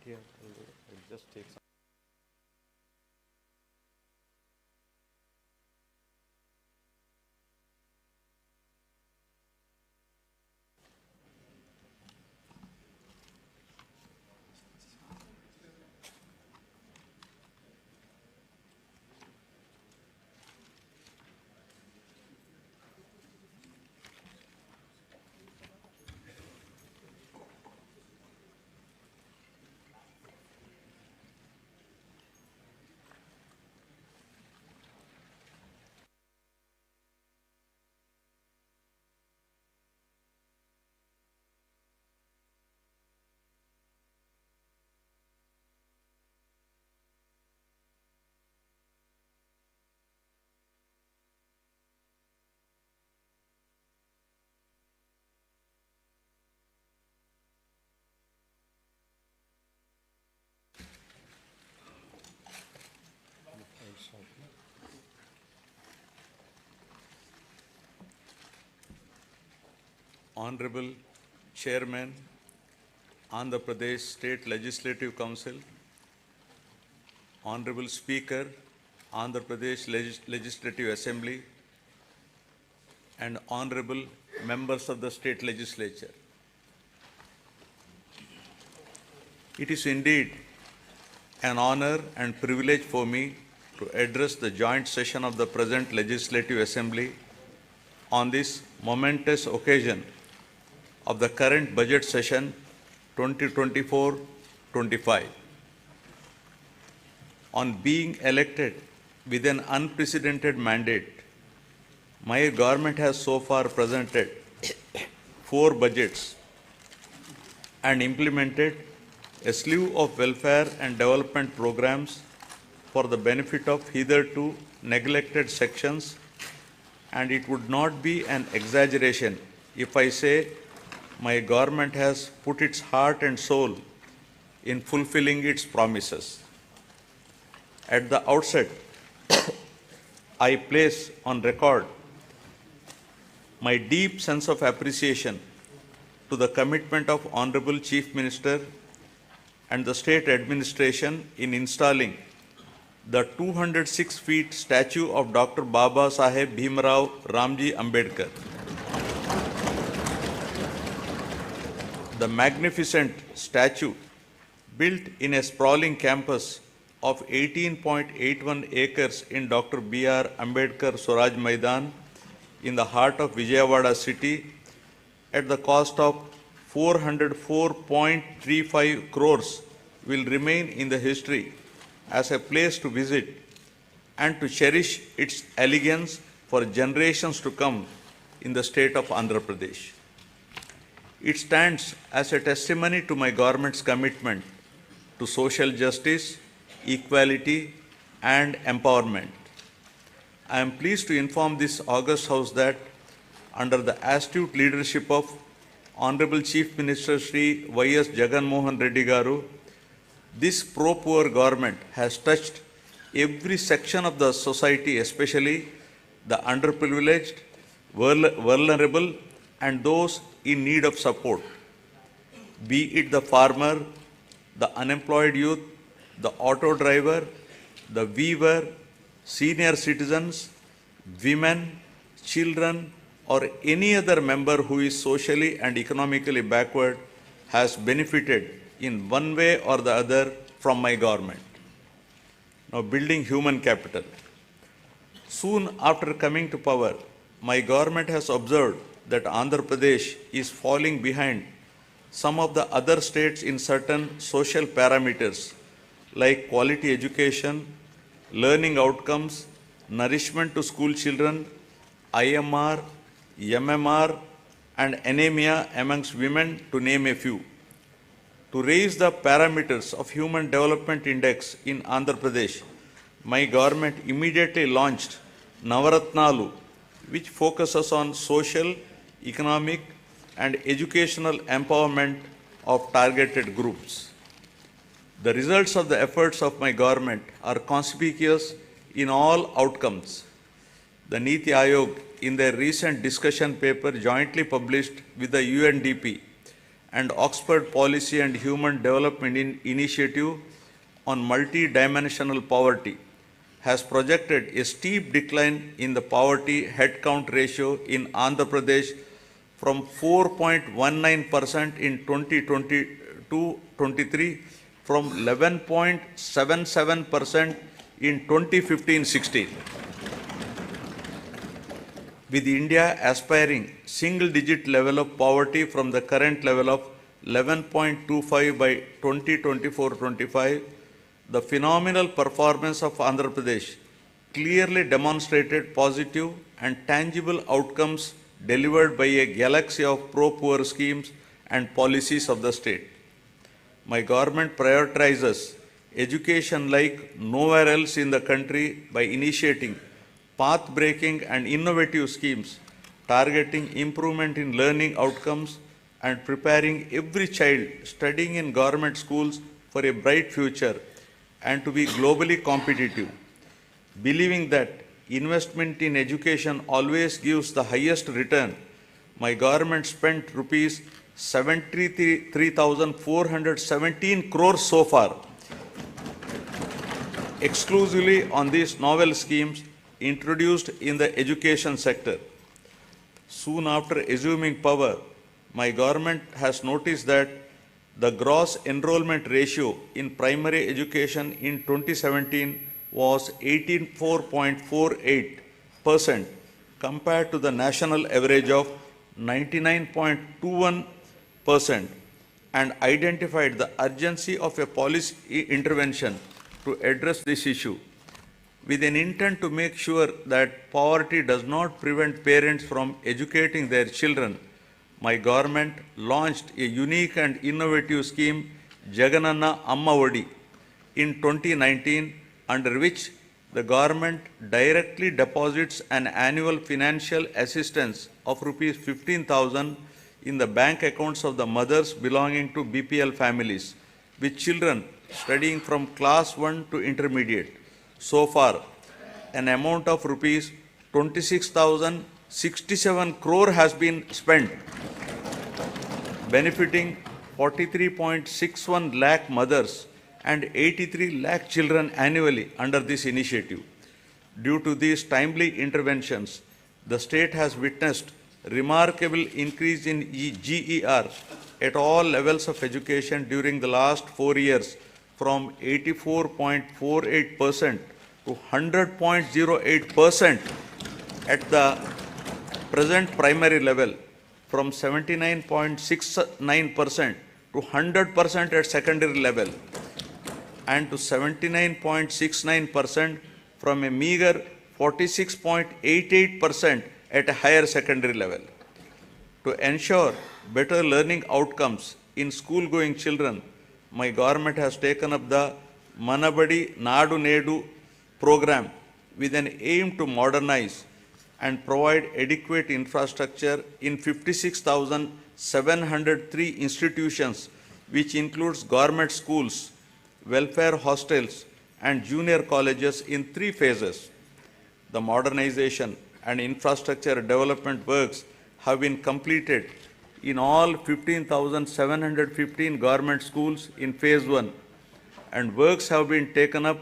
here. I'll just take some. Honorable Chairman, Andhra Pradesh State Legislative Council, Honorable Speaker, Andhra Pradesh Legislative Assembly, and Honorable Members of the State Legislature. It is indeed an honor and privilege for me to address the joint session of the present Legislative Assembly on this momentous occasion of the current budget session 2024-25. On being elected with an unprecedented mandate, my government has so far presented 4 budgets and implemented a slew of welfare and development programs for the benefit of hitherto neglected sections, and it would not be an exaggeration if I say my government has put its heart and soul in fulfilling its promises. At the outset, I place on record my deep sense of appreciation to the commitment of Honorable Chief Minister and the state administration in installing the 206 feet statue of Dr. Baba Saheb Bhimrao Ramji Ambedkar. The magnificent statue, built in a sprawling campus of 18.81 acres in Dr. B.R. Ambedkar Swaraj Maidan in the heart of Vijayawada city, at the cost of 404.35 crores, will remain in the history as a place to visit and to cherish its elegance for generations to come in the state of Andhra Pradesh. It stands as a testimony to my government's commitment to social justice, equality, and empowerment. I am pleased to inform this august House that under the astute leadership of Honorable Chief Minister Shri Y.S. Jagan Mohan Reddy Garu, this pro-poor government has touched every section of the society, especially the underprivileged, vulnerable, and those in need of support, be it the farmer, the unemployed youth, the auto driver, the weaver, senior citizens, women, children, or any other member who is socially and economically backward has benefited in one way or the other from my government. Now, building human capital. Soon after coming to power, my government has observed that Andhra Pradesh is falling behind some of the other states in certain social parameters like quality education, learning outcomes, nourishment to school children, IMR, MMR, and anemia amongst women, to name a few. To raise the parameters of Human Development Index in Andhra Pradesh, my government immediately launched Navaratnalu, which focuses on social, economic, and educational empowerment of targeted groups. The results of the efforts of my government are conspicuous in all outcomes. The Niti Aayog, in their recent discussion paper jointly published with the UNDP, and Oxford Policy and Human Development Initiative on multi-dimensional poverty has projected a steep decline in the poverty headcount ratio in Andhra Pradesh from 4.19% in 2022-23 from 11.77% in 2015-16. With India aspiring single-digit level of poverty from the current level of 11.25 by 2024-25, the phenomenal performance of Andhra Pradesh clearly demonstrated positive and tangible outcomes delivered by a galaxy of pro-poor schemes and policies of the state. My government prioritizes education like nowhere else in the country by initiating path-breaking and innovative schemes targeting improvement in learning outcomes and preparing every child studying in government schools for a bright future and to be globally competitive. Believing that investment in education always gives the highest return, my government spent rupees 73,417 crores so far exclusively on these novel schemes introduced in the education sector. Soon after assuming power, my government has noticed that the gross enrollment ratio in primary education in 2017 was 84.48% compared to the national average of 99.21% and identified the urgency of a policy intervention to address this issue with an intent to make sure that poverty does not prevent parents from educating their children. My government launched a unique and innovative scheme, Jagan Amma Odi, in 2019, under which the government directly deposits an annual financial assistance of rupees 15,000 in the bank accounts of the mothers belonging to BPL families, with children studying from class 1 to intermediate. So far, an amount of rupees 26,067 crore has been spent, benefiting 43.61 lakh mothers and 83 lakh children annually under this initiative. Due to these timely interventions, the state has witnessed remarkable increase in GER at all levels of education during the last 4 years from 84.48% to 100.08% at the present primary level, from 79.69% to 100% at secondary level, and to 79.69% from a meager 46.88% at a higher secondary level. To ensure better learning outcomes in school-going children, my government has taken up the Manabadi Nadu Nedu program with an aim to modernize and provide adequate infrastructure in 56,703 institutions, which includes government schools, welfare hostels, and junior colleges in 3 phases. The modernization and infrastructure development works have been completed in all 15,715 government schools in phase 1, and works have been taken up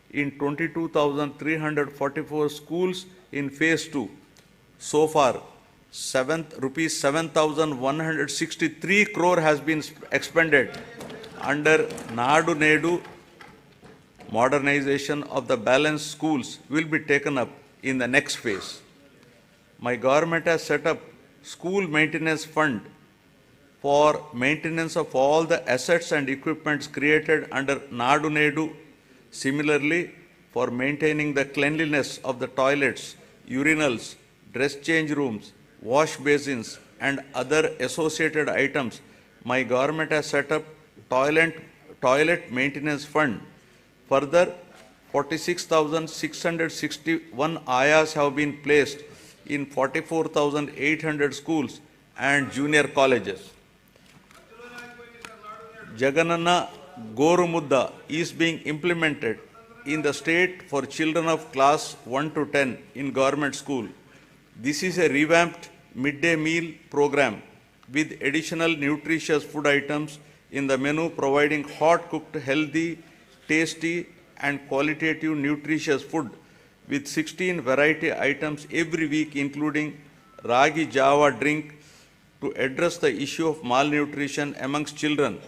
in 22,344 schools in phase 2. So far, rupees 7,163 crore has been expended under Nadu Nedu. Modernization of the balanced schools will be taken up in the next phase. My government has set up school maintenance fund for maintenance of all the assets and equipments created under Nadu Nedu. Similarly, for maintaining the cleanliness of the toilets, urinals, dress change rooms, wash basins, and other associated items, my government has set up toilet maintenance fund. Further, 46,661 ayas have been placed in 44,800 schools and junior colleges. Jagananna Gorumudda is being implemented in the state for children of class 1 to 10 in government school. This is a revamped midday meal program with additional nutritious food items in the menu, providing hot cooked, healthy, tasty and qualitative nutritious food with 16 variety items every week, including Ragi Java drink to address the issue of malnutrition amongst children.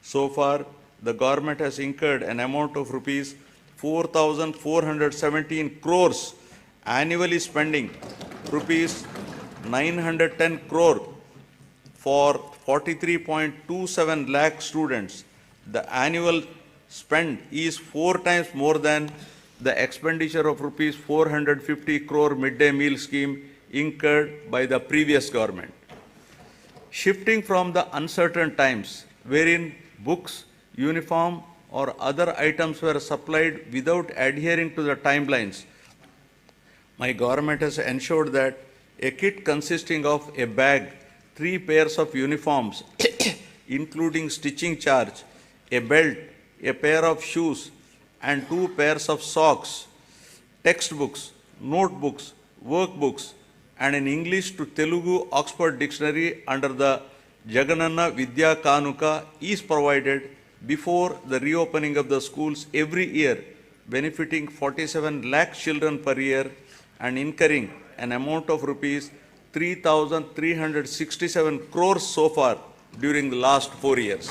So far, the government has incurred an amount of rupees 4,417 crores, annually spending rupees 910 crore for 43.27 lakh students. The annual spend is 4 times more than the expenditure of rupees 450 crore midday meal scheme incurred by the previous government. Shifting from the uncertain times wherein books, uniform or other items were supplied without adhering to the timelines, my government has ensured that a kit consisting of a bag, 3 pairs of uniforms, including stitching charge, a belt, a pair of shoes, and 2 pairs of socks, textbooks, notebooks, workbooks, and an English to Telugu Oxford Dictionary under the Jagananna Vidya Kanuka is provided before the reopening of the schools every year, benefiting 47 lakh children per year and incurring an amount of rupees 3,367 crores so far during the last 4 years.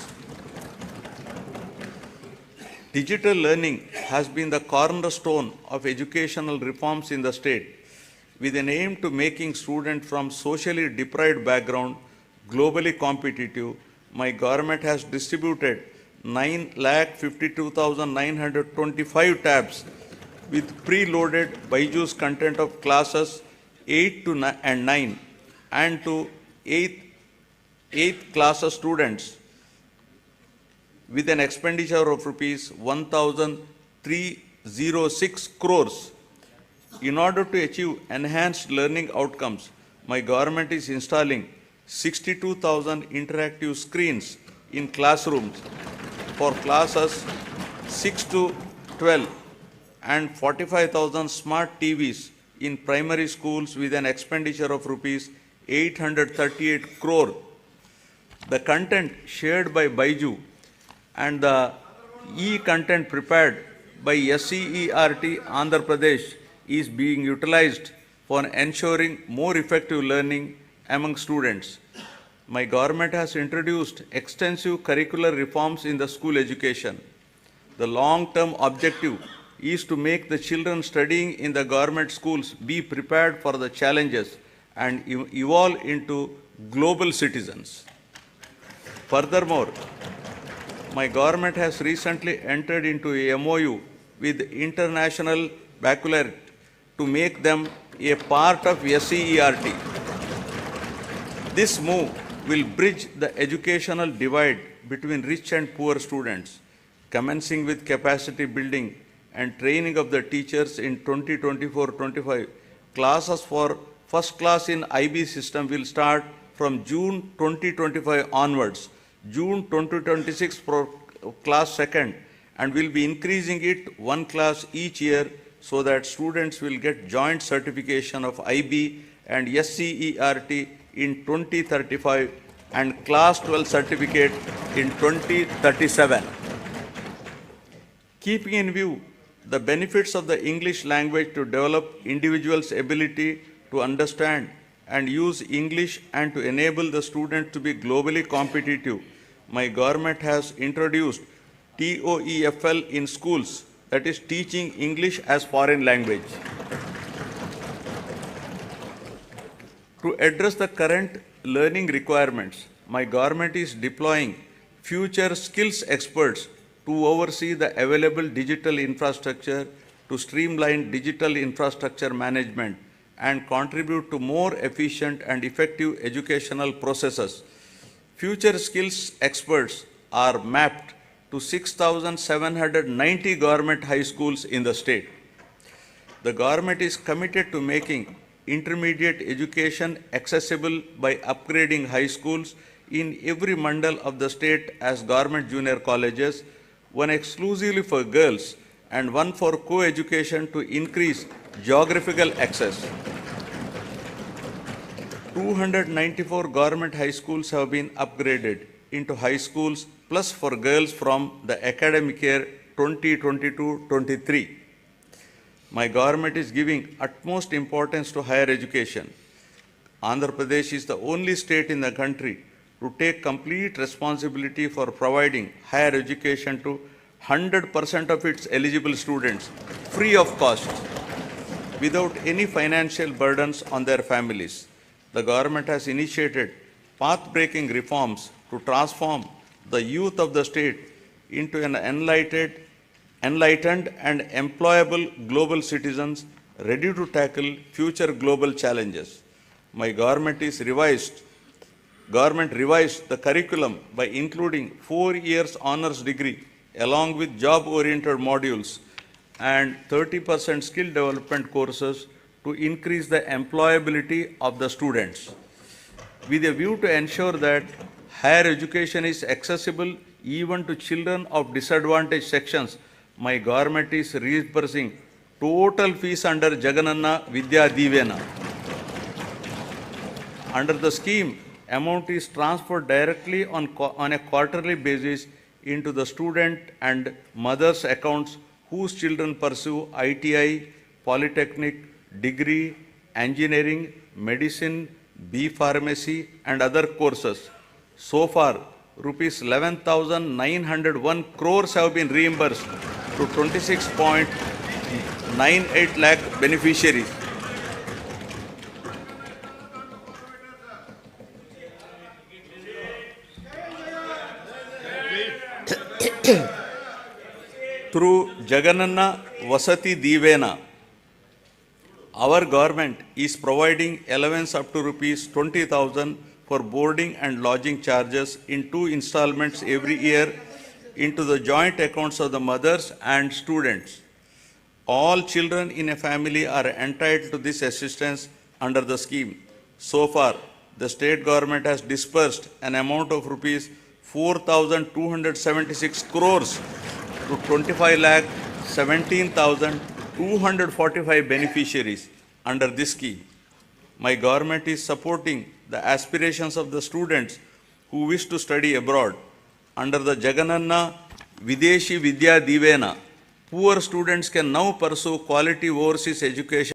Digital learning has been the cornerstone of educational reforms in the state, with an aim to making students from socially deprived background globally competitive. My government has distributed 9,52,925 tabs with preloaded Byju's content of classes 8 to 9 and to 8th class students with an expenditure of rupees 1,306 crores. In order to achieve enhanced learning outcomes, my government is installing 62,000 interactive screens in classrooms for classes 6 to 12 and 45,000 smart TVs in primary schools with an expenditure of rupees 838 crore. The content shared by Byju and the e-content prepared by SCERT Andhra Pradesh is being utilized for ensuring more effective learning among students. My government has introduced extensive curricular reforms in the school education. The long-term objective is to make the children studying in the government schools be prepared for the challenges and evolve into global citizens. Furthermore, my government has recently entered into a MOU with International Baccalaureate to make them a part of SCERT. This move will bridge the educational divide between rich and poor students, commencing with capacity building and training of the teachers in 2024-25. Classes for first class in IB system will start from June 2025 onwards, June 2026 for class second, and will be increasing it 1 class each year so that students will get joint certification of IB and SCERT in 2035 and class 12 certificate in 2037. Keeping in view the benefits of the English language to develop individuals' ability to understand and use English and to enable the student to be globally competitive, my government has introduced TOEFL in schools, that is teaching English as foreign language. To address the current learning requirements, my government is deploying future skills experts to oversee the available digital infrastructure to streamline digital infrastructure management and contribute to more efficient and effective educational processes. Future skills experts are mapped to 6,790 government high schools in the state. The government is committed to making intermediate education accessible by upgrading high schools in every mandal of the state as government junior colleges, one exclusively for girls and one for co-education to increase geographical access. 294 government high schools have been upgraded into high schools plus for girls from the academic year 2022-23. My government is giving utmost importance to higher education. Andhra Pradesh is the only state in the country to take complete responsibility for providing higher education to 100% of its eligible students free of cost without any financial burdens on their families. The government has initiated path-breaking reforms to transform the youth of the state into an enlightened and employable global citizens ready to tackle future global challenges. My government revised the curriculum by including 4 years honors degree along with job-oriented modules and 30% skill development courses to increase the employability of the students. With a view to ensure that higher education is accessible even to children of disadvantaged sections, my government is reimbursing total fees under Jagananna Vidya Divena. Under the scheme, amount is transferred directly on a quarterly basis into the student and mother's accounts whose children pursue ITI, polytechnic, degree, engineering, medicine, B pharmacy and other courses. So far, rupees 11,901 crores have been reimbursed to 26.98 lakh beneficiaries. Through Jagananna Vasati Divena, our government is providing allowance up to rupees 20,000 for boarding and lodging charges in 2 installments every year into the joint accounts of the mothers and students. All children in a family are entitled to this assistance under the scheme. So far, the state government has disbursed an amount of rupees 4,276 crores to 25,17,245 beneficiaries under this scheme. My government is supporting the aspirations of the students who wish to study abroad. Under the Jagananna Videshi Vidya Divena, poor students can now pursue quality overseas education